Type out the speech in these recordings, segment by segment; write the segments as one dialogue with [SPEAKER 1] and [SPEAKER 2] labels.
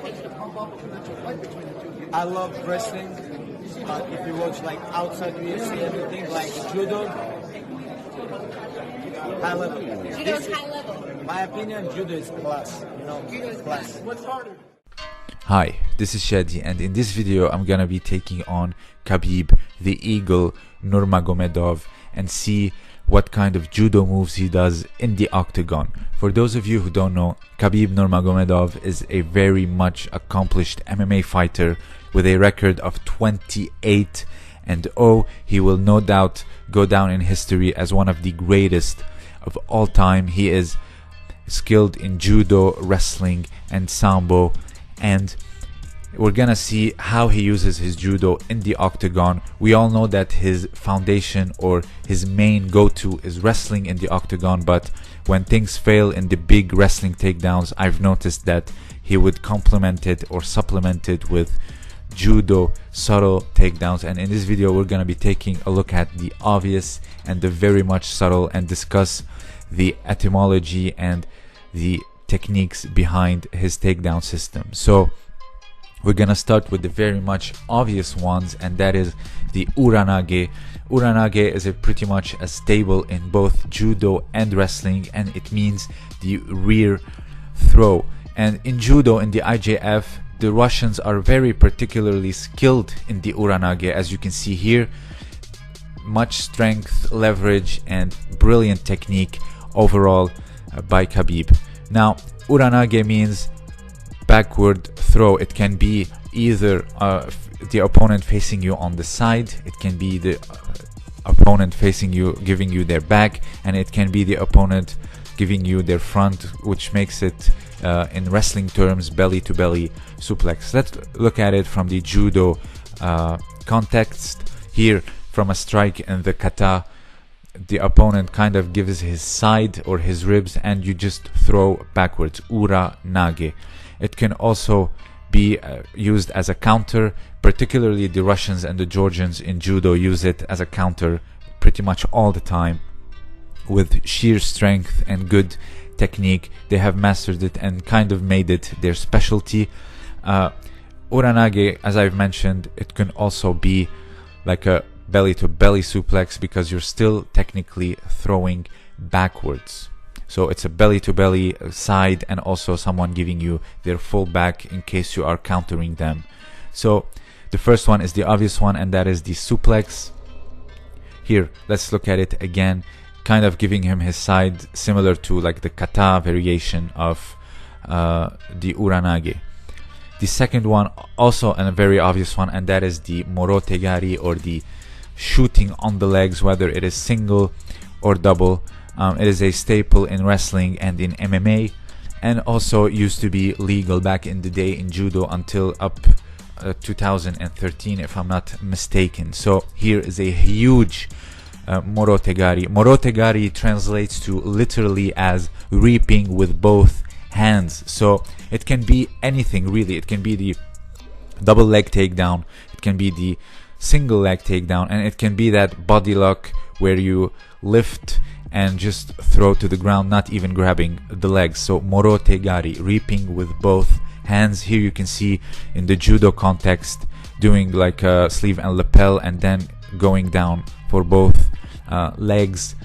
[SPEAKER 1] expectation to pump up a potential fight between the two of you?
[SPEAKER 2] I love wrestling. If you watch like outside UFC, everything like judo, high level.
[SPEAKER 3] Judo's high level.
[SPEAKER 2] In my opinion, judo is class. You know,
[SPEAKER 3] Judo is
[SPEAKER 2] class.
[SPEAKER 1] What's harder?
[SPEAKER 4] Hi, this is Shadi, and in this video I'm gonna be taking on Khabib the Eagle Nurmagomedov and see what kind of judo moves he does in the octagon. For those of you who don't know, Khabib Nurmagomedov is a very much accomplished MMA fighter with a record of 28-0. He will no doubt go down in history as one of the greatest of all time. He is skilled in judo, wrestling, and sambo, and we're gonna see how he uses his judo in the octagon. We all know that his foundation or his main go-to is wrestling in the octagon, but when things fail in the big wrestling takedowns, I've noticed that he would complement it or supplement it with judo subtle takedowns. And in this video we're gonna be taking a look at the obvious and the very much subtle and discuss the etymology and the techniques behind his takedown system. So we're gonna start with the very much obvious ones, and that is the uranage. Uranage is pretty much a staple in both judo and wrestling, and it means the rear throw. And in judo, in the IJF, the Russians are very particularly skilled in the uranage, as you can see here. Much strength, leverage, and brilliant technique overall by Khabib. Now, uranage means backward throw. It can be either the opponent facing you on the side, it can be the opponent facing you, giving you their back, and it can be the opponent giving you their front, which makes it in wrestling terms belly to belly suplex. Let's look at it from the judo context. Here, from a strike in the kata, the opponent kind of gives his side or his ribs and you just throw backwards. Uranage. It can also be used as a counter. Particularly the Russians and the Georgians in judo use it as a counter pretty much all the time. With sheer strength and good technique, they have mastered it and kind of made it their specialty. Uranage, as I've mentioned, it can also be like a belly to belly suplex because you're still technically throwing backwards. So it's a belly to belly side and also someone giving you their full back in case you are countering them. So the first one is the obvious one, and that is the suplex. Here, let's look at it again, kind of giving him his side, similar to like the kata variation of the uranage. The second one, also a very obvious one, and that is the morotegari, or the shooting on the legs, whether it is single or double. It is a staple in wrestling and in MMA, and also used to be legal back in the day in judo until up 2013, if I'm not mistaken. So here is a huge morotegari. Morotegari translates to literally as reaping with both hands. So it can be anything really. It can be the double leg takedown, it can be the single leg takedown, and it can be that body lock where you lift and just throw to the ground, not even grabbing the legs. So morotegari, reaping with both hands. Here you can see in the judo context doing like a sleeve and lapel and then going down for both legs.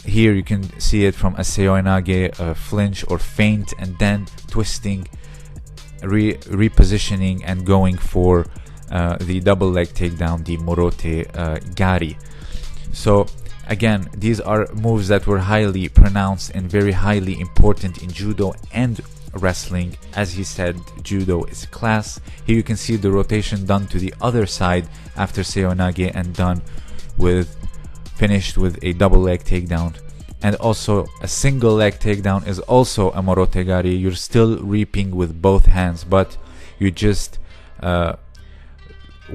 [SPEAKER 4] Here you can see it from a seoinage, flinch or feint, and then twisting, repositioning and going for the double leg takedown, the morotegari. So again, these are moves that were highly pronounced and very highly important in judo and wrestling. As he said, judo is class. Here you can see the rotation done to the other side after seoinage and finished with a double leg takedown. And also a single leg takedown is also a morotegari. You're still reaping with both hands, but you just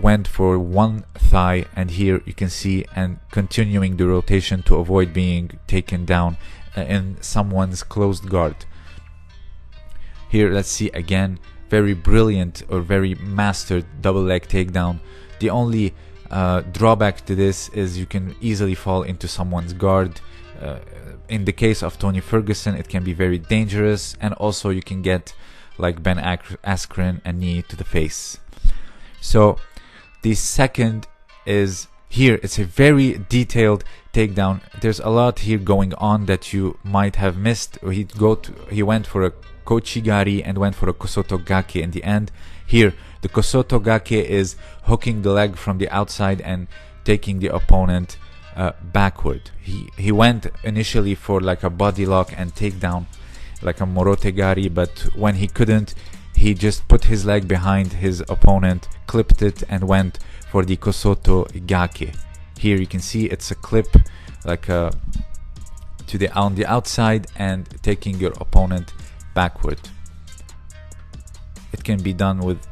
[SPEAKER 4] went for one thigh, and here you can see, and continuing the rotation to avoid being taken down in someone's closed guard. Here let's see again, very brilliant or very mastered double leg takedown. The only drawback to this is you can easily fall into someone's guard. In the case of Tony Ferguson, it can be very dangerous, and also you can get like Ben Askren, a knee to the face. So the second is here. It's a very detailed takedown. There's a lot here going on that you might have missed. He went for a kochigari and went for a kosoto gake in the end. Here, the kosoto gake is hooking the leg from the outside and taking the opponent backward. He went initially for like a body lock and takedown, like a morotegari, but when he couldn't, he just put his leg behind his opponent, clipped it, and went for the kosoto gake. Here you can see it's a clip like on the outside and taking your opponent backward. It can be done with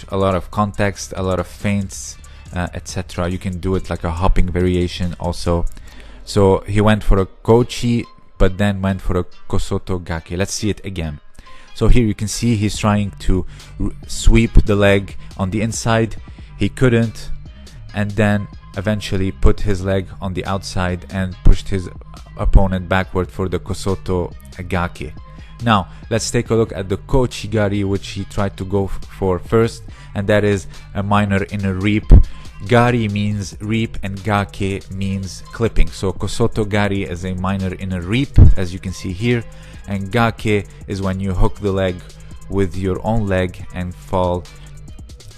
[SPEAKER 4] a lot of context, a lot of feints, etc. You can do it like a hopping variation also. So he went for a kochi, but then went for a kosoto gake. Let's see it again. So here you can see he's trying to sweep the leg on the inside. He couldn't, and then eventually put his leg on the outside and pushed his opponent backward for the kosoto gake. Now let's take a look at the kochigari, which he tried to go for first, and that is a minor inner reap. Gari means reap and gake means clipping. So kosoto gari is a minor inner reap, as you can see here, and gake is when you hook the leg with your own leg and fall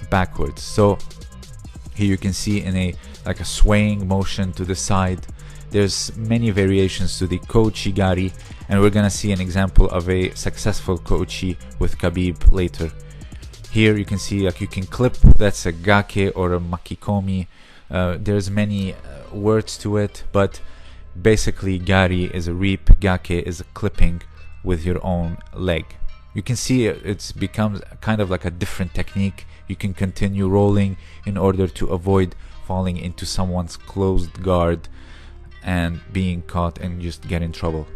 [SPEAKER 4] backwards. So here you can see in a swaying motion to the side. There's many variations to the kochigari, and we're gonna see an example of a successful kochi with Khabib later. Here you can see like you can clip, that's a gake or a makikomi. There's many words to it, but basically gari is a reap, gake is a clipping with your own leg. You can see it's becomes kind of like a different technique. You can continue rolling in order to avoid falling into someone's closed guard and being caught and just get in trouble.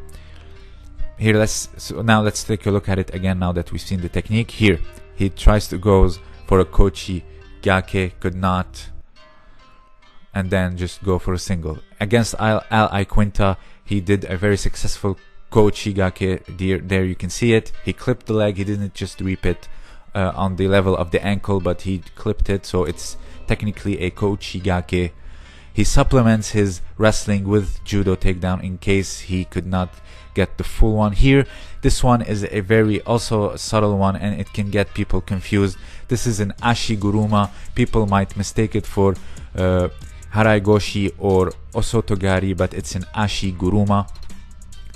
[SPEAKER 4] Here now let's take a look at it again now that we've seen the technique. Here he tries to goes for a kochi gake, could not, and then just go for a single. Against Al Iaquinta, he did a very successful kochi gake. There you can see it. He clipped the leg. He didn't just reap it on the level of the ankle, but he clipped it, so it's technically a kochi gake. He supplements his wrestling with judo takedown in case he could not get the full one. Here, this one is a very also subtle one, and it can get people confused. This is an ashiguruma. People might mistake it for haraigoshi or osotogari, but it's an ashiguruma.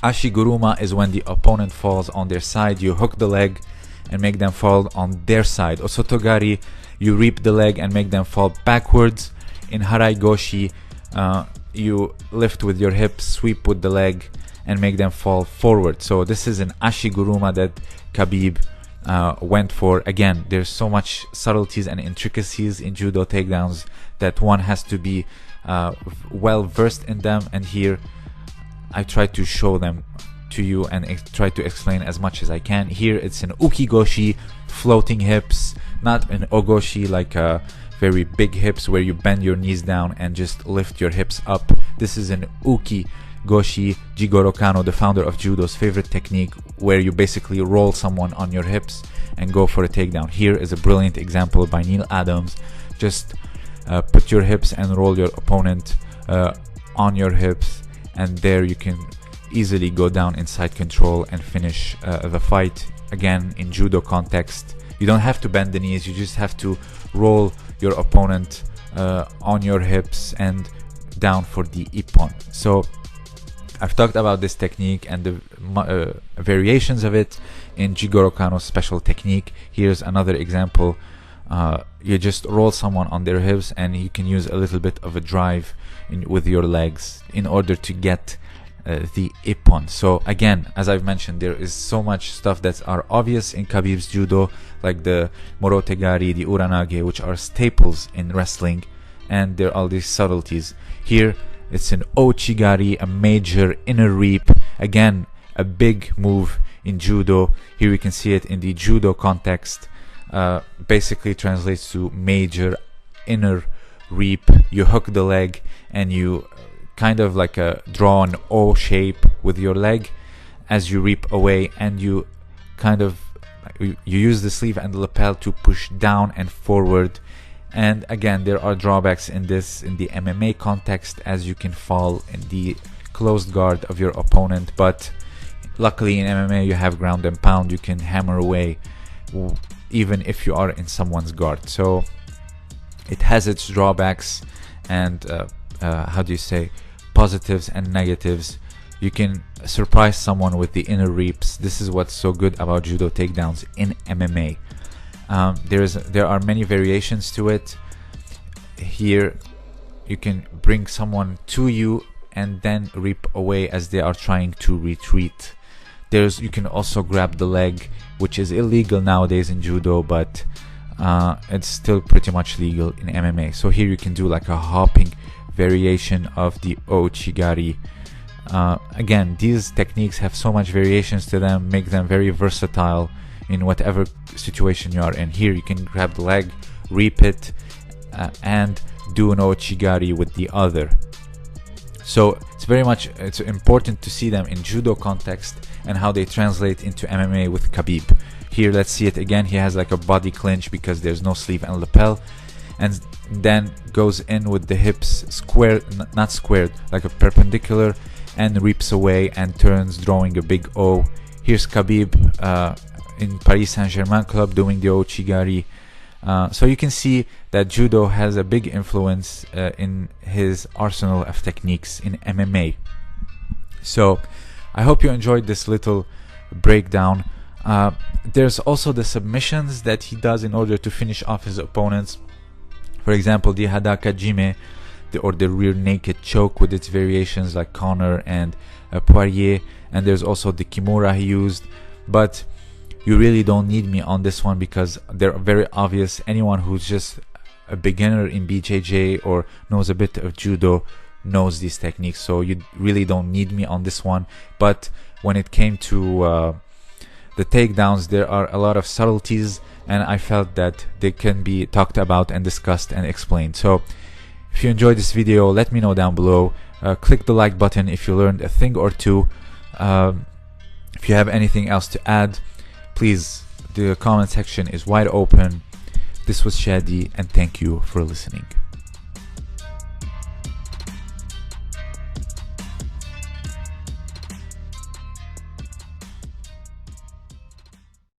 [SPEAKER 4] Ashiguruma is when the opponent falls on their side. You hook the leg and make them fall on their side. Osotogari, you reap the leg and make them fall backwards. In haraigoshi, you lift with your hips, sweep with the leg, and make them fall forward. So this is an ashiguruma that Khabib went for. Again, there's so much subtleties and intricacies in judo takedowns that one has to be well versed in them, and here I try to show them to you and try to explain as much as I can. Here it's an ukigoshi, floating hips, not an ogoshi like very big hips where you bend your knees down and just lift your hips up. This is an ukigoshi. Jigoro Kano, the founder of judo's favorite technique, where you basically roll someone on your hips and go for a takedown. Here is a brilliant example by Neil Adams. Just put your hips and roll your opponent on your hips, and there you can easily go down inside control and finish the fight. Again, in judo context, you don't have to bend the knees, you just have to roll your opponent on your hips and down for the ippon. So I've talked about this technique and the variations of it in Jigoro Kano's special technique. Here's another example. You just roll someone on their hips, and you can use a little bit of a drive with your legs in order to get the ippon. So again, as I've mentioned, there is so much stuff that are obvious in Khabib's judo, like the morotegari, the uranage, which are staples in wrestling, and there are all these subtleties. Here it's an ochigari, a major inner reap, again a big move in judo. Here we can see it in the judo context. Basically translates to major inner reap. You hook the leg and you kind of like draw an O shape with your leg as you reap away, and you kind of you use the sleeve and the lapel to push down and forward. And again, there are drawbacks in this in the MMA context, as you can fall in the closed guard of your opponent, but luckily in MMA you have ground and pound, you can hammer away even if you are in someone's guard. So it has its drawbacks and how do you say, positives and negatives. You can surprise someone with the inner reaps. This is what's so good about judo takedowns in MMA. There are many variations to it. Here you can bring someone to you and then reap away as they are trying to retreat. You can also grab the leg, which is illegal nowadays in judo, but it's still pretty much legal in MMA. So here you can do like a hopping variation of the ouchigari. Again, these techniques have so much variations to them, make them very versatile in whatever situation you are in. Here you can grab the leg, reap it, and do an ouchigari with the other. So it's important to see them in judo context and how they translate into MMA with Khabib. Here, let's see it again. He has like a body clinch because there's no sleeve and lapel, and then goes in with the hips square, not squared, like a perpendicular, and reaps away and turns, drawing a big O. Here's Khabib in Paris Saint-Germain club doing the ouchigari. So you can see that judo has a big influence in his arsenal of techniques in MMA. So I hope you enjoyed this little breakdown. There's also the submissions that he does in order to finish off his opponents. For example, the hadaka jime, or the rear naked choke with its variations like Connor and Poirier, and there's also the kimura he used. But you really don't need me on this one because they're very obvious. Anyone who's just a beginner in BJJ or knows a bit of judo knows these techniques, so you really don't need me on this one. But when it came to the takedowns, there are a lot of subtleties, and I felt that they can be talked about and discussed and explained. So if you enjoyed this video, let me know down below. Click the like button if you learned a thing or two. If you have anything else to add, please, the comment section is wide open. This was Shadi, and thank you for listening.